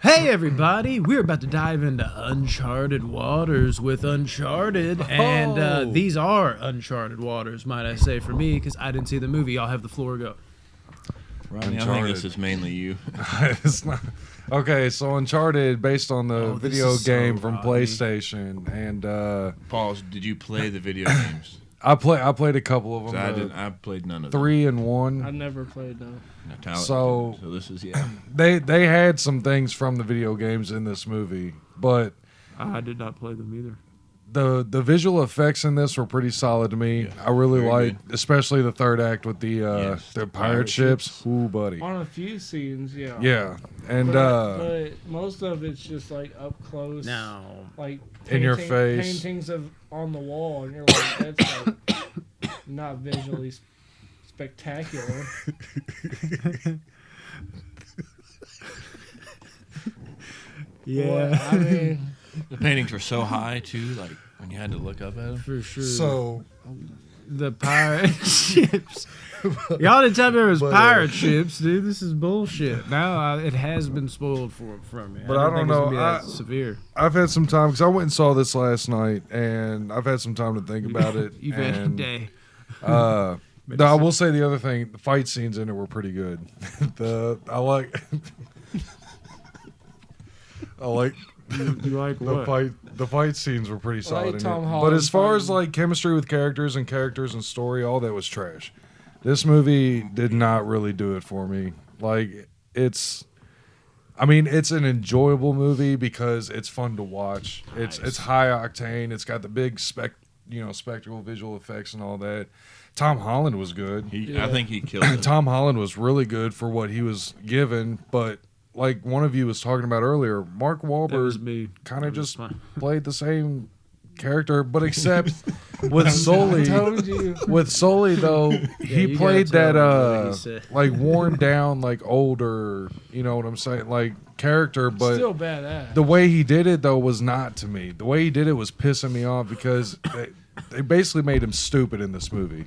Hey everybody, we're about to dive into uncharted waters with Uncharted, and these are uncharted waters, might I say, for me, because I didn't see the movie. Y'all have the floor, go. Rodney, I think this is mainly you. It's not. Okay, so Uncharted, based on the video game from Rodney. PlayStation, and Paul, did you play the video games? I played a couple of them. I didn't. I played none of them. 3 and 1. I never played them. So this is They had some things from the video games in this movie, but I did not play them either. the visual effects in this were pretty solid to me. Yeah, I really very liked, especially the third act with the pirate ships. Ooh, buddy. On a few scenes, yeah. Yeah, and but most of it's just like up close. No. Like in your face. paintings on the wall, and you're like, that's like not visually spectacular. Yeah. Well, I mean, the paintings were so high too, like when you had to look up at them. For sure. so The pirate ships. Y'all didn't tell me there was pirate ships, dude. This is bullshit. Now it has been spoiled from me. But I don't think know. It's gonna be that severe. I've had some time because I went and saw this last night, and I've had some time to think about it. You've had a and, day. No, I will say the other thing: the fight scenes in it were pretty good. I like You like what? the fight scenes were pretty solid. like in Tom it. But Holland as far as fighting. like chemistry with characters and story, all that was trash. This movie did not really do it for me. Like it's an enjoyable movie because it's fun to watch. Nice. It's high octane. It's got the big spectacle visual effects and all that. Tom Holland was good. I think he killed it. Tom Holland was really good for what he was given, but like one of you was talking about earlier, Mark That was Wahlberg me. kind of That was just fine. played the same character, but except with I Sully. told you. With Sully though, he you played gotta that tell him what he said. like worn down, like older, you know what I'm saying, like character, but Still badass. the way he did it though was not to me. The way he did it was pissing me off because they basically made him stupid in this movie.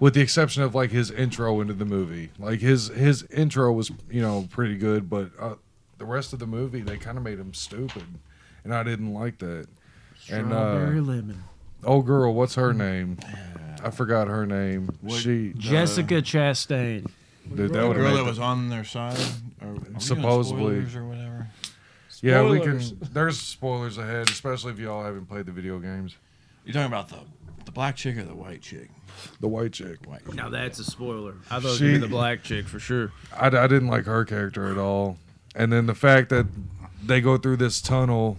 With the exception of like his intro into the movie, like his intro was pretty good, but the rest of the movie they kind of made him stupid, and I didn't like that. Strawberry And lemon. old girl, what's her name? I forgot her name. Jessica Chastain. Dude, The would've girl made that was on their side, or are we doing Supposedly. spoilers or whatever. Yeah, we Spoilers. can. There's spoilers ahead, especially if y'all haven't played the video games. You're talking about the black chick or the white chick? The white chick. White chick. Now that's a spoiler. I thought it was gonna be the black chick for sure. I didn't like her character at all. And then the fact that they go through this tunnel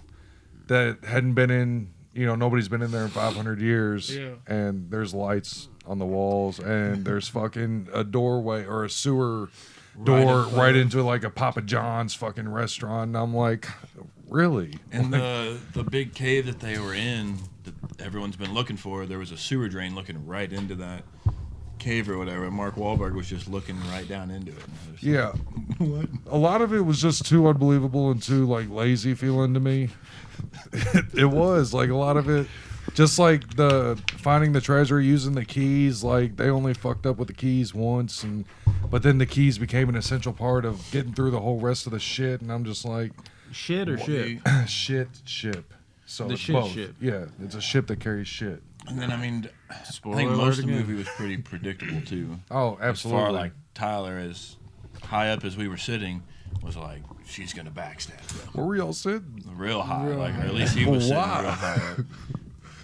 that hadn't been in, nobody's been in there in 500 years. Yeah. And there's lights on the walls, and there's fucking a doorway or a sewer door right into like a Papa John's fucking restaurant. And I'm like, really? And the big cave that they were in, that everyone's been looking for, there was a sewer drain looking right into that cave or whatever. And Mark Wahlberg was just looking right down into it. Yeah. What? A lot of it was just too unbelievable and too like lazy feeling to me. It was like a lot of it, just like the finding the treasure, using the keys. Like they only fucked up with the keys once, but then the keys became an essential part of getting through the whole rest of the shit. And I'm just like, Shit or shit? ship. So The it's shit both. ship. Yeah, it's a ship that carries shit. And then I Spoiler think alert most of the again. movie was pretty predictable too. Oh, absolutely. As far like Tyler, as high up as we were sitting, was like, she's gonna backstab them. Where were y'all sitting? Real high, Real like or high. at least he was sitting Wow. real high up.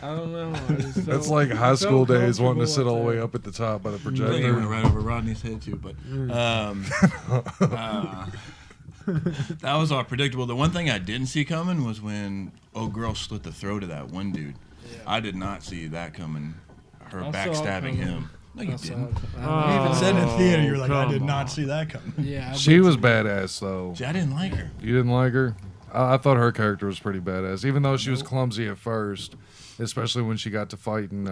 I don't know. I just That's felt- like high I school felt days wanting to sit comfortable all the way there. up at the top by the I think he went projector. right over Rodney's head too, but that was all predictable. The one thing I didn't see coming was when old girl slit the throat of that one dude. Yeah. I did not see that coming. Her I saw it backstabbing coming. him. No, you I saw didn't. it. Oh. You even said in the theater, you're like, I did come not on. see that coming. Yeah. I She did was see- badass though. See, I didn't like her. You didn't like her? I thought her character was pretty badass, even though she was clumsy at first, especially when she got to fighting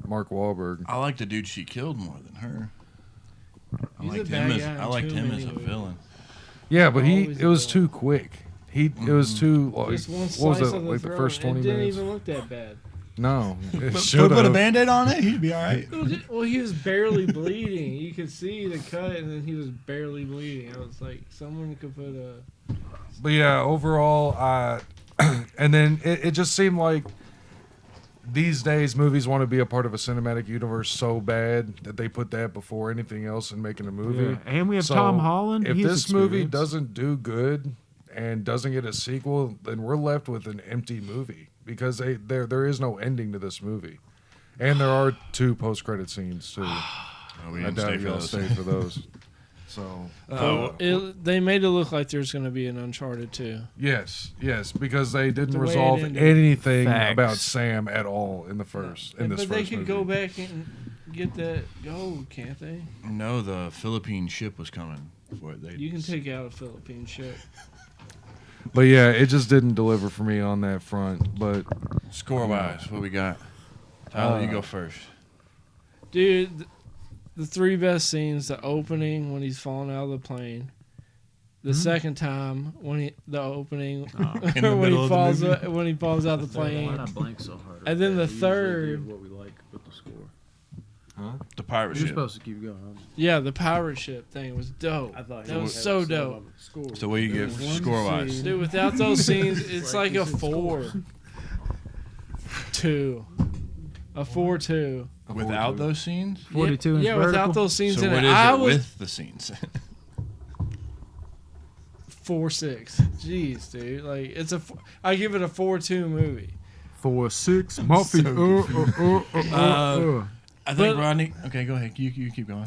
Mark Wahlberg. I liked the dude she killed more than her. I He's a liked bad him guy as in I liked too him many as a movies. villain. Yeah, but Always it was a too quick. It was too like, Just one what slice was it of the like throat. the first 20 It didn't minutes? even look that bad. No, it But should put a have. Band-Aid on it, he'd be all right. Well, he was barely bleeding. You could see the cut, and then he was barely bleeding. I was like, someone could put a But yeah, overall, and then it just seemed like these days movies want to be a part of a cinematic universe so bad that they put that before anything else in making a movie. Yeah. And we have So Tom Holland. If He's this movie experienced. doesn't do good and doesn't get a sequel, then we're left with an empty movie because there is no ending to this movie. And there are 2 post-credit scenes too. Oh, we I didn't doubt stay for you'll those. stay for those. So They made it look like there's going to be an Uncharted 2. yes, because they didn't The way it resolve ended. anything Facts. about Sam at all in the first. In this But they first could movie. go back and get that gold, can't they? No, the Philippine ship was coming for it. You can take out a Philippine ship. But yeah, it just didn't deliver for me on that front. But Score wise, what we got? Tyler, you go first. Dude, the 3 best scenes: the opening when he's falling out of the plane, the second time when the opening In the middle of the movie? when he falls out of the Why plane, not blank so hard? And then the We usually third- do what we like with the score. The pirate You're ship. supposed to keep going. yeah, the pirate ship thing was dope. That was so dope. So what do you give score wise? Dude, without those scenes, it's like a 4-2. A 4-2. Without those scenes? 42 inch Yeah, vertical. without those scenes So in what it. is I it was with the scenes? 4-6. Jeez, dude. Like I give it a 4-2 movie. 4-6 Muffy. I think But- Rodney. Okay, go ahead. You keep going.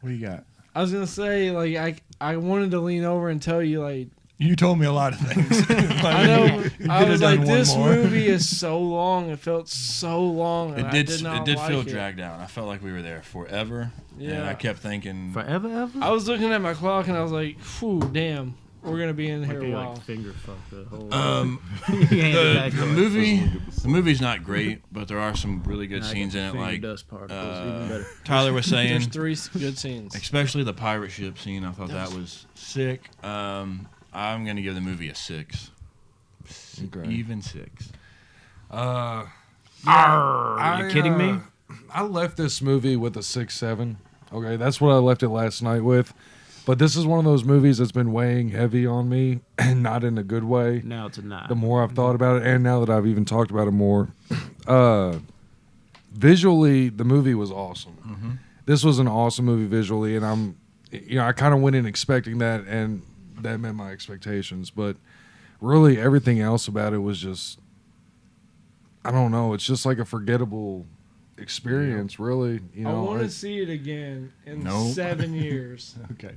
What do you got? I was gonna say, like, I wanted to lean over and tell you, like, You told me a lot of things. I know. I was like, this more. movie is so long. It felt so long. And It did. I did not It did like feel it. dragged out. I felt like we were there forever. And Yeah. I kept thinking. Forever ever? I was looking at my clock and I was like, "Whew, damn, we're gonna be in here a Like, while." finger fuck the whole. The movie's not great, but there are some really good scenes in it. Like dust particles, even better. Tyler was There's saying, 3 good scenes. especially the pirate ship scene. I thought that was sick. I'm gonna give the movie a 6. Okay. Even 6. Are you kidding me? I left this movie with a 6-7. Okay, that's what I left it last night with. But this is one of those movies that's been weighing heavy on me, and not in a good way. Now it's a 9. The more I've thought about it, and now that I've even talked about it more, visually, the movie was awesome. Mm-hmm. This was an awesome movie visually, and I kind of went in expecting that, and that met my expectations. But really, everything else about it was just, I don't know. It's just like a forgettable experience, really. I want to see it again in Nope. 7 years. Okay.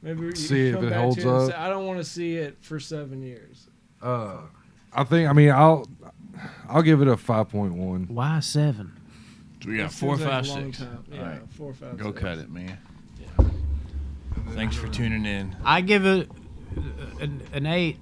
Maybe you See if come it back holds to it and up. say, I don't want to see it for 7 years. I'll give it a 5.1. Why 7? So we got It 4, seems like 5, a long 6. time. Yeah, All right. 4, 5, Go 6. cut it, man. Thanks for tuning in. I give it an 8.